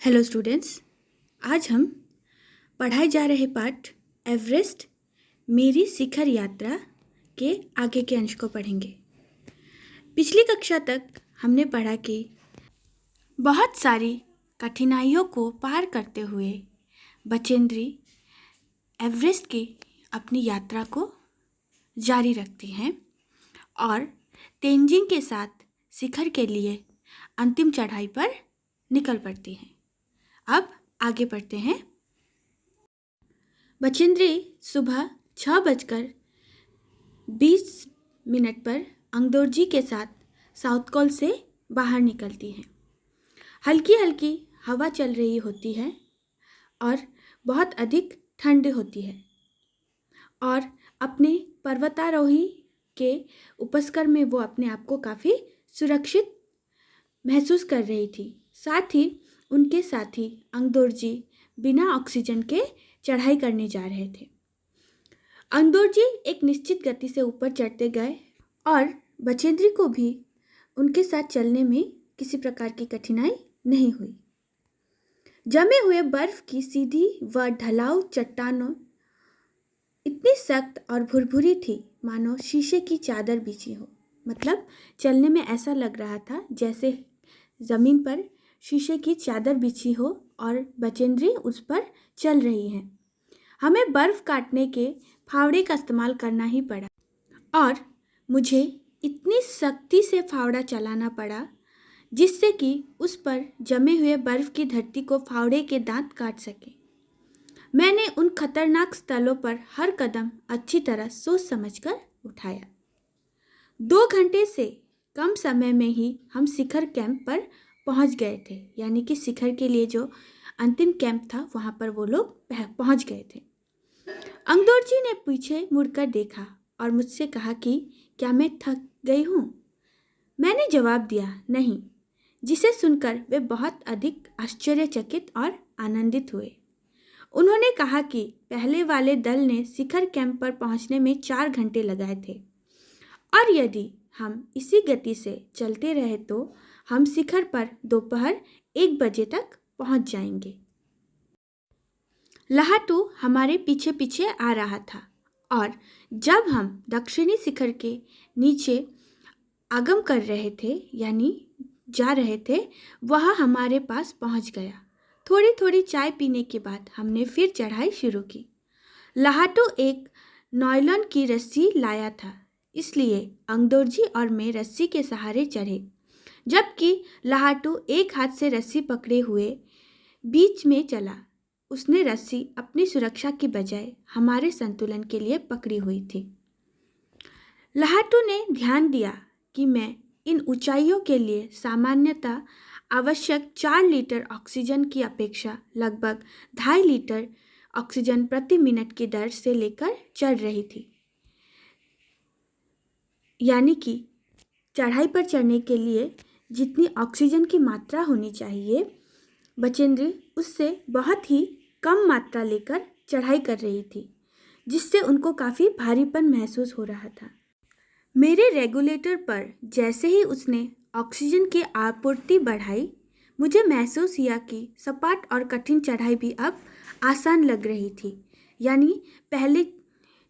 Hello students, आज हम पढ़ाए जा रहे पाठ एवरेस्ट मेरी शिखर यात्रा के आगे के अंश को पढ़ेंगे। पिछली कक्षा तक हमने पढ़ा कि बहुत सारी कठिनाइयों को पार करते हुए बचेंद्री एवरेस्ट की अपनी यात्रा को जारी रखती हैं और तेंजिंग के साथ शिखर के लिए अंतिम चढ़ाई पर निकल पड़ती हैं। अब आगे बढ़ते हैं। बचेंद्री सुबह 6:20 पर अंगदोर्जी के साथ साउथ कोल से बाहर निकलती हैं। हल्की हल्की हवा चल रही होती है और बहुत अधिक ठंड होती है और अपने पर्वतारोही के उपस्कर में वो अपने आप को काफ़ी सुरक्षित महसूस कर रही थी। साथ ही उनके साथी अंगदोर्जी बिना ऑक्सीजन के चढ़ाई करने जा रहे थे। अंगदोर्जी एक निश्चित गति से ऊपर चढ़ते गए और बचेंद्री को भी उनके साथ चलने में किसी प्रकार की कठिनाई नहीं हुई। जमे हुए बर्फ की सीधी व ढलाऊ चट्टानों इतनी सख्त और भुरभुरी थी मानो शीशे की चादर बिछी हो। मतलब चलने में ऐसा लग रहा था जैसे ज़मीन पर शीशे की चादर बिछी हो और बचेंद्री उस पर चल रही है। हमें बर्फ़ काटने के फावड़े का इस्तेमाल करना ही पड़ा और मुझे इतनी सख्ती से फावड़ा चलाना पड़ा जिससे कि उस पर जमे हुए बर्फ़ की धरती को फावड़े के दांत काट सके। मैंने उन खतरनाक स्थलों पर हर कदम अच्छी तरह सोच समझकर उठाया। 2 घंटे से कम समय में ही हम शिखर कैंप पर पहुंच गए थे, यानी कि शिखर के लिए जो अंतिम कैंप था वहां पर वो लोग पहुंच गए थे। अंगदोर्जी ने पीछे मुड़कर देखा और मुझसे कहा कि क्या मैं थक गई हूँ? मैंने जवाब दिया नहीं, जिसे सुनकर वे बहुत अधिक आश्चर्यचकित और आनंदित हुए। उन्होंने कहा कि पहले वाले दल ने शिखर कैंप पर पहुंचने में 4 घंटे लगाए थे और यदि हम इसी गति से चलते रहे तो हम शिखर पर दोपहर 1 बजे तक पहुंच जाएंगे। लाहाटू हमारे पीछे पीछे आ रहा था और जब हम दक्षिणी शिखर के नीचे आगम कर रहे थे यानी जा रहे थे, वह हमारे पास पहुंच गया। थोड़ी थोड़ी चाय पीने के बाद हमने फिर चढ़ाई शुरू की। लाहाटू एक नायलॉन की रस्सी लाया था, इसलिए अंगदोर्जी और मैं रस्सी के सहारे चढ़े, जबकि लाहाटू एक हाथ से रस्सी पकड़े हुए बीच में चला। उसने रस्सी अपनी सुरक्षा की बजाय हमारे संतुलन के लिए पकड़ी हुई थी। लाहाटू ने ध्यान दिया कि मैं इन ऊंचाइयों के लिए सामान्यतः आवश्यक 4 लीटर ऑक्सीजन की अपेक्षा लगभग 2.5 लीटर ऑक्सीजन प्रति मिनट की दर से लेकर चढ़ रही थी, यानी कि चढ़ाई पर चढ़ने के लिए जितनी ऑक्सीजन की मात्रा होनी चाहिए, बचेंद्री उससे बहुत ही कम मात्रा लेकर चढ़ाई कर रही थी, जिससे उनको काफ़ी भारीपन महसूस हो रहा था। मेरे रेगुलेटर पर जैसे ही उसने ऑक्सीजन की आपूर्ति बढ़ाई, मुझे महसूस हुआ कि सपाट और कठिन चढ़ाई भी अब आसान लग रही थी। यानी पहले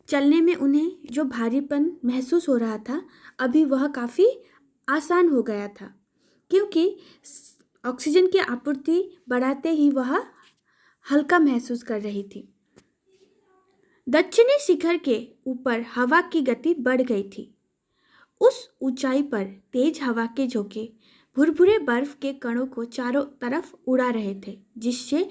चलने में उन्हें जो भारीपन महसूस हो रहा था, अभी वह काफ़ी आसान हो गया था, क्योंकि ऑक्सीजन की आपूर्ति बढ़ाते ही वह हल्का महसूस कर रही थी। दक्षिणी शिखर के ऊपर हवा की गति बढ़ गई थी। उस ऊंचाई पर तेज हवा के झोंके भुरभुरे बर्फ के कणों को चारों तरफ उड़ा रहे थे, जिससे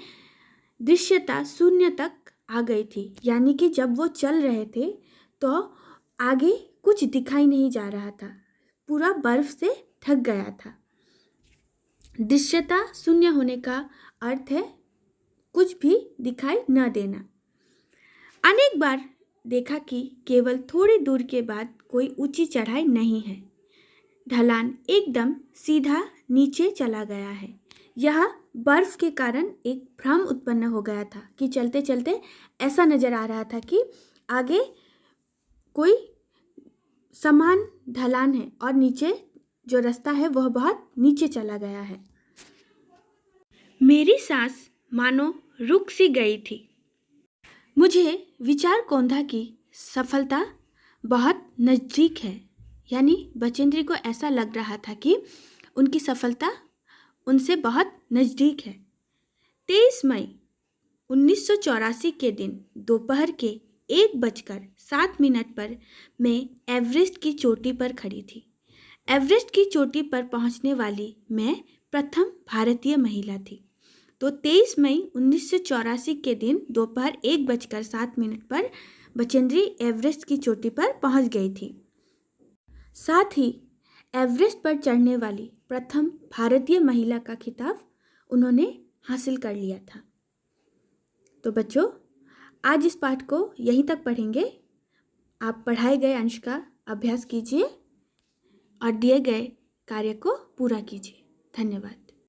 दृश्यता शून्य तक आ गई थी। यानी कि जब वो चल रहे थे तो आगे कुछ दिखाई नहीं जा रहा था, पूरा बर्फ से ढक गया था। दृश्यता शून्य होने का अर्थ है कुछ भी दिखाई न देना। अनेक बार देखा कि केवल थोड़ी दूर के बाद कोई ऊंची चढ़ाई नहीं है, ढलान एकदम सीधा नीचे चला गया है। यह बर्फ के कारण एक भ्रम उत्पन्न हो गया था कि चलते चलते ऐसा नजर आ रहा था कि आगे कोई समान ढलान है और नीचे जो रास्ता है वह बहुत नीचे चला गया है। मेरी सांस मानो रुक सी गई थी। मुझे विचार कौंधा की सफलता बहुत नज़दीक है, यानी बचेंद्री को ऐसा लग रहा था कि उनकी सफलता उनसे बहुत नज़दीक है। 23 मई 1984 के दिन दोपहर के 1:07 पर मैं एवरेस्ट की चोटी पर खड़ी थी। एवरेस्ट की चोटी पर पहुंचने वाली मैं प्रथम भारतीय महिला थी। तो 23 मई 1984 के दिन दोपहर 1:07 पर बचेंद्री एवरेस्ट की चोटी पर पहुंच गई थी। साथ ही एवरेस्ट पर चढ़ने वाली प्रथम भारतीय महिला का खिताब उन्होंने हासिल कर लिया था। तो बच्चों, आज इस पाठ को यहीं तक पढ़ेंगे। आप पढ़ाए गए अंश का अभ्यास कीजिए और दिए गए कार्य को पूरा कीजिए। धन्यवाद।